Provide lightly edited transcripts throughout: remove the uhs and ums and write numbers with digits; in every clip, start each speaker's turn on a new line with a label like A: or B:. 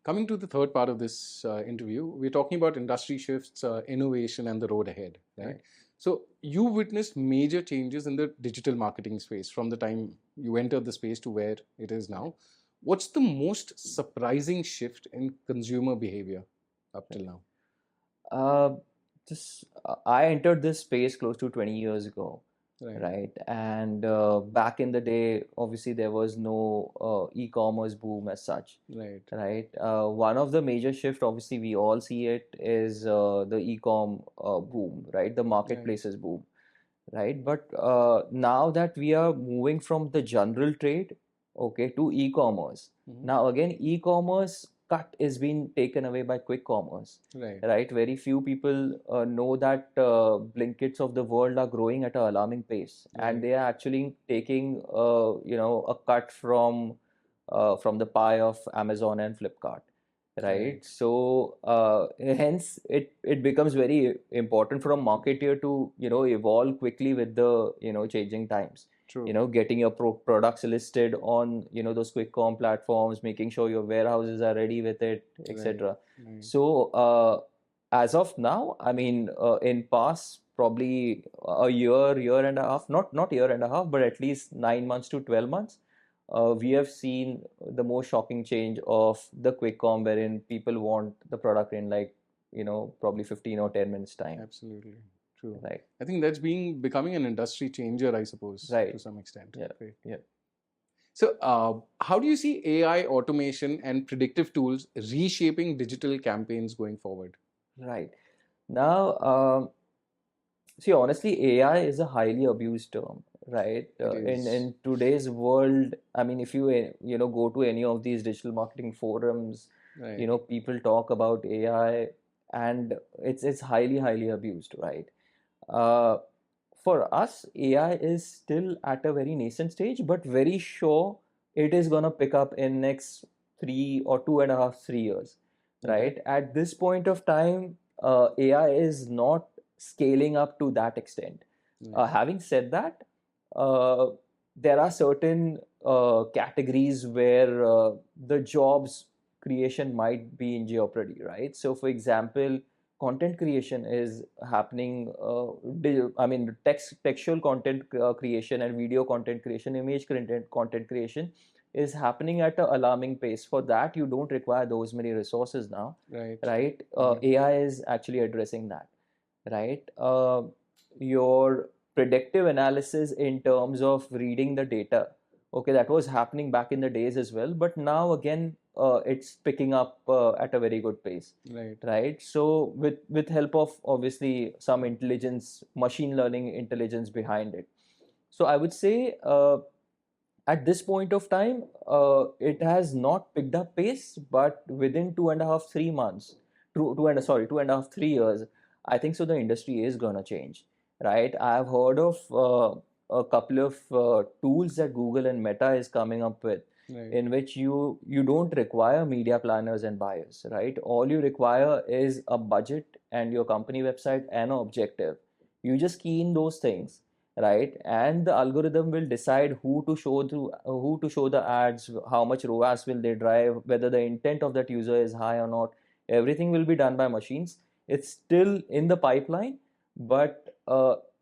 A: Coming to the third part of this interview, we're talking about industry shifts, innovation, and the road ahead. Right? So you witnessed major changes in the digital marketing space from the time you entered the space to where it is now. What's the most surprising shift in consumer behavior up till now?
B: Uh, I entered this space close to 20 years ago,
A: Right.
B: right? And back in the day, obviously there was no e-commerce boom as such,
A: Right.
B: right? One of the major shift, obviously we all see it, is the e-com boom, right? The marketplaces boom, right? But now that we are moving from the general trade, okay, to e-commerce, now again, e-commerce cut is being taken away by quick commerce, right? Very few people know that Blinkits of the world are growing at an alarming pace, and they are actually taking, a cut from the pie of Amazon and Flipkart. Right. So hence it becomes very important for a marketer to evolve quickly with the changing times.
A: True.
B: Getting your products listed on those quick com platforms, making sure your warehouses are ready with it, etc.
A: Right.
B: So as of now, I mean, in past probably a year and a half, not year and a half, but at least 9 months to 12 months, we have seen the most shocking change of the quick com, wherein people want the product in like probably 15 or 10 minutes time.
A: Absolutely true.
B: Right.
A: I think that's becoming an industry changer, I suppose,
B: Right.
A: to some extent.
B: Yeah.
A: Right.
B: Yeah.
A: So, how do you see AI automation and predictive tools reshaping digital campaigns going forward?
B: Right. Now, see, honestly, AI is a highly abused term, right? In today's world, I mean, if you go to any of these digital marketing forums, people talk about AI, and it's highly abused, right? Uh, for us, AI is still at a very nascent stage, but very sure it is gonna pick up in next 2.5, 3 years, right? At this point of time, AI is not scaling up to that extent. Having said that, uh, there are certain categories where the jobs creation might be in jeopardy, right? So, for example, content creation is happening. I mean, textual content creation and video content creation, image content creation is happening at an alarming pace. For that, you don't require those many resources now, right? AI is actually addressing that, right? Your predictive analysis in terms of reading the data, okay, that was happening back in the days as well, but now again, it's picking up at a very good pace, right? So with help of obviously some intelligence, machine learning intelligence behind it. So I would say at this point of time, it has not picked up pace, but within 2.5, 3 months, 2.5, 3 years, I think so the industry is gonna change, right? I've heard of a couple of tools that Google and Meta is coming up with, in which you don't require media planners and buyers, right? All you require is a budget and your company website and an objective. You just key in those things, right? And the algorithm will decide who to show the ads, how much ROAS will they drive, whether the intent of that user is high or not. Everything will be done by machines. It's still in the pipeline, but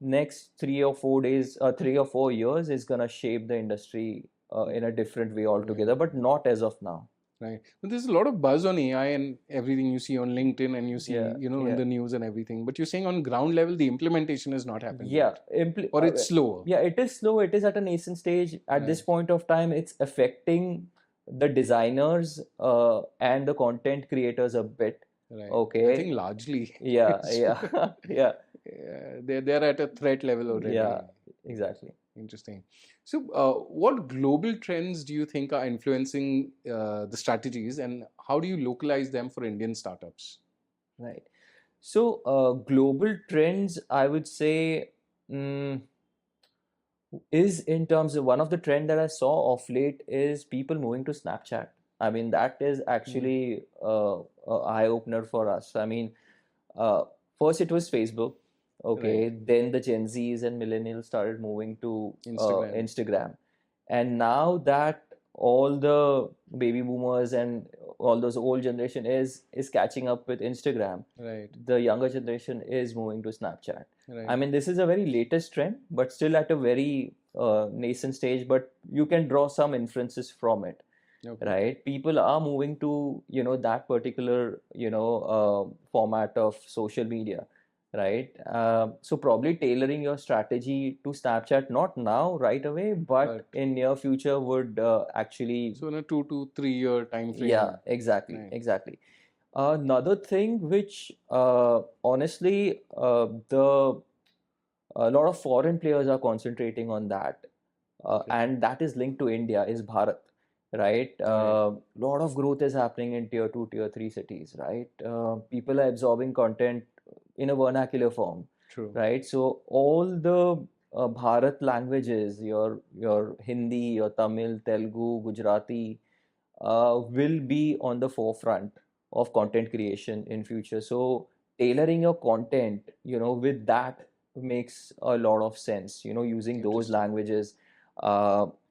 B: next 3 or 4 days, 3 or 4 years is gonna shape the industry in a different way altogether, but not as of now.
A: Right. But there's a lot of buzz on AI and everything you see on LinkedIn and you see, in the news and everything. But you're saying on ground level, the implementation has not happened yet. Or it's slower.
B: Yeah, it is slow. It is at a nascent stage. At this point of time, it's affecting the designers and the content creators a bit.
A: Right.
B: Okay.
A: I think largely.
B: Yeah. Yeah.
A: They're at a threat level already.
B: Yeah, exactly.
A: Interesting. So, what global trends do you think are influencing the strategies, and how do you localize them for Indian startups?
B: Right. So, global trends, I would say, is in terms of one of the trend that I saw of late is people moving to Snapchat. I mean, that is actually a eye opener for us. I mean, first it was Facebook. Okay, then the Gen Zs and millennials started moving to Instagram. And now that all the baby boomers and all those old generation is catching up with Instagram.
A: Right.
B: The younger generation is moving to Snapchat.
A: Right.
B: I mean, this is a very latest trend, but still at a very nascent stage. But you can draw some inferences from it,
A: Okay.
B: right? People are moving to that particular format of social media, right? So probably tailoring your strategy to Snapchat, not now right away, but in near future would actually.
A: So in a 2 to 3 year time frame.
B: Yeah, exactly,
A: Right.
B: exactly. Another thing which honestly the a lot of foreign players are concentrating on that,
A: Okay.
B: and that is linked to India, is Bharat, right? Lot of growth is happening in tier 2, tier 3 cities, right? People are absorbing content in a vernacular form.
A: True.
B: Right? So all the Bharat languages, your Hindi, your Tamil, Telugu, Gujarati, will be on the forefront of content creation in future. So tailoring your content, with that makes a lot of sense. Using those languages.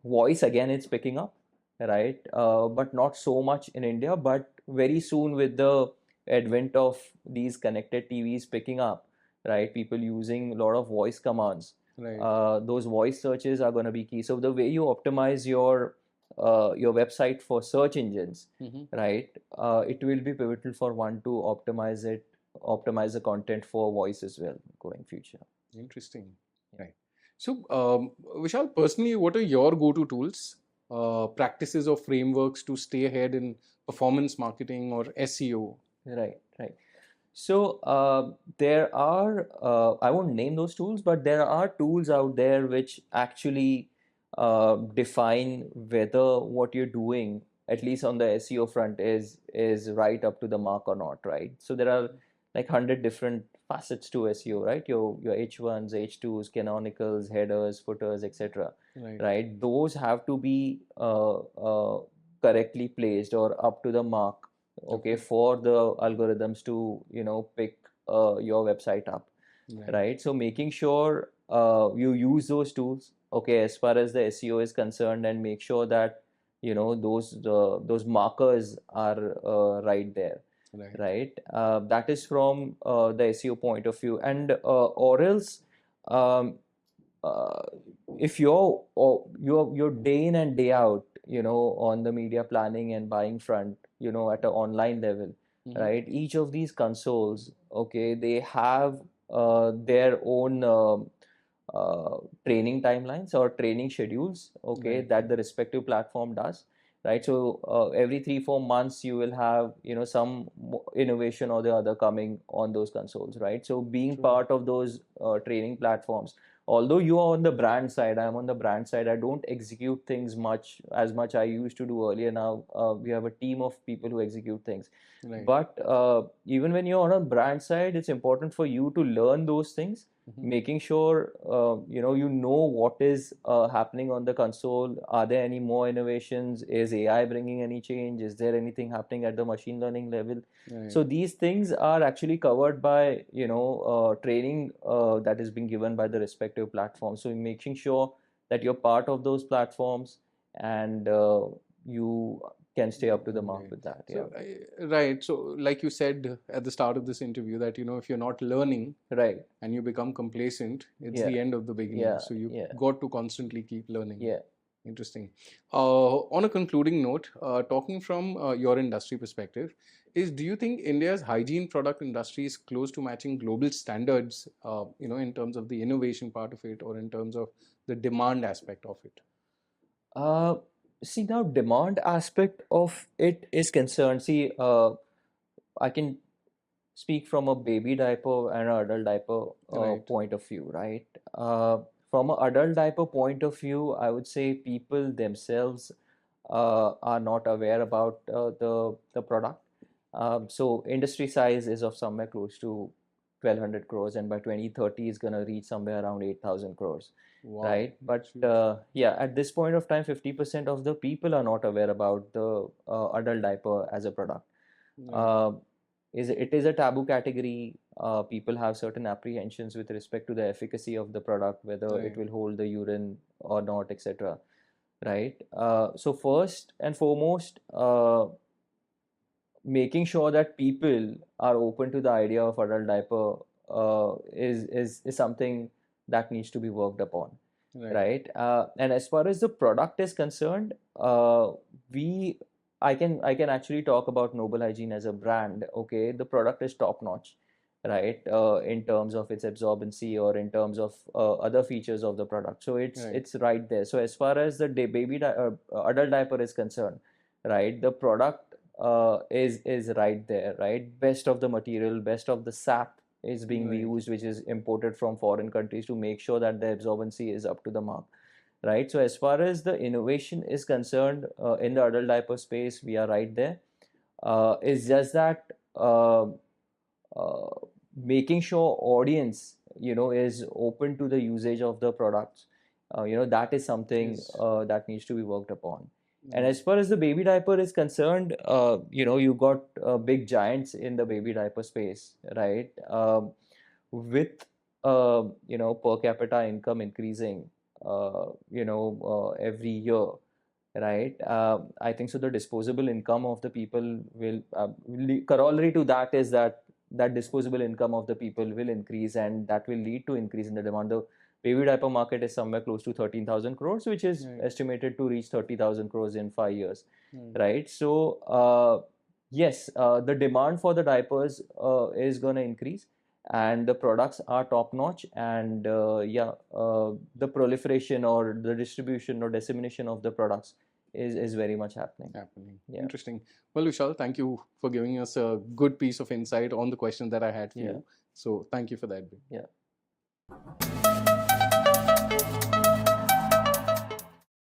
B: Voice again, it's picking up, right? But not so much in India. But very soon, with the advent of these connected TVs picking up, right? People using a lot of voice commands.
A: Right.
B: Those voice searches are going to be key. So the way you optimize your website for search engines, right? It will be pivotal for one to optimize the content for voice as well going future.
A: Interesting. Right. So, Vishal, personally, what are your go-to tools, practices or frameworks to stay ahead in performance marketing or SEO?
B: Right, right. So there are, I won't name those tools, but there are tools out there which actually define whether what you're doing, at least on the SEO front, is right up to the mark or not, right? So there are like 100 different facets to SEO, right? Your H1s, H2s, canonicals, headers, footers, etc. Right? Those have to be correctly placed or up to the mark, okay, for the algorithms to pick your website up, right? So making sure you use those tools, okay, as far as the SEO is concerned, and make sure that those markers are right there, right? That is from the SEO point of view, and or else um, uh, if you're day in and day out, on the media planning and buying front, at an online level, right? Each of these consoles, okay, they have their own training timelines or training schedules, okay, that the respective platform does, right? So every 3-4 months you will have some innovation or the other coming on those consoles, right? So being part of those training platforms, although you are on the brand side, I'm on the brand side, I don't execute things as much I used to do earlier. Now we have a team of people who execute things. But even when you're on a brand side, it's important for you to learn those things, making sure you know what is happening on the console. Are there any more innovations? Is AI bringing any change? Is there anything happening at the machine learning level? So these things are actually covered by training that is being given by the respective platforms. So making sure that you're part of those platforms, and you can stay up to the mark with that.
A: So, right. So, like you said at the start of this interview, that if you're not learning,
B: right,
A: and you become complacent, it's the end of the beginning. So you got to constantly keep learning. Interesting. On a concluding note, talking from your industry perspective, do you think India's hygiene product industry is close to matching global standards, in terms of the innovation part of it, or in terms of the demand aspect of it?
B: See, now demand aspect of it is concerned. See, I can speak from a baby diaper and an adult diaper point of view, right? From an adult diaper point of view, I would say people themselves are not aware about the product. So industry size is of somewhere close to 1,200 crores, and by 2030 is going to reach somewhere around 8,000 crores. Wow, right? But yeah, at this point of time, 50% of the people are not aware about the adult diaper as a product. It is a taboo category. People have certain apprehensions with respect to the efficacy of the product, whether it will hold the urine or not, etc. Right? So first and foremost, making sure that people are open to the idea of adult diaper is something that needs to be worked upon, right? And as far as the product is concerned, we I can actually talk about Noble Hygiene as a brand. Okay, the product is top notch, right? In terms of its absorbency or in terms of other features of the product. So it's right there. So as far as the adult diaper is concerned, right, the product is right there, right? Best of the material, best of the sap is being used, which is imported from foreign countries to make sure that the absorbency is up to the mark, right? So as far as the innovation is concerned, in the adult diaper space, we are right there. It's just that uh, making sure audience, is open to the usage of the products, that is something that needs to be worked upon. And as far as the baby diaper is concerned, you got big giants in the baby diaper space, right? With per capita income increasing, every year, right? I think so. The disposable income of the people will corollary to that is that disposable income of the people will increase, and that will lead to increase in the demand. The baby diaper market is somewhere close to 13,000 crores, which is estimated to reach 30,000 crores in 5 years, right? So yes, the demand for the diapers is going to increase, and the products are top notch, and the proliferation or the distribution or dissemination of the products is very much happening.
A: Interesting. Well, Vishal, thank you for giving us a good piece of insight on the question that I had for you. So thank you for that.
B: Yeah.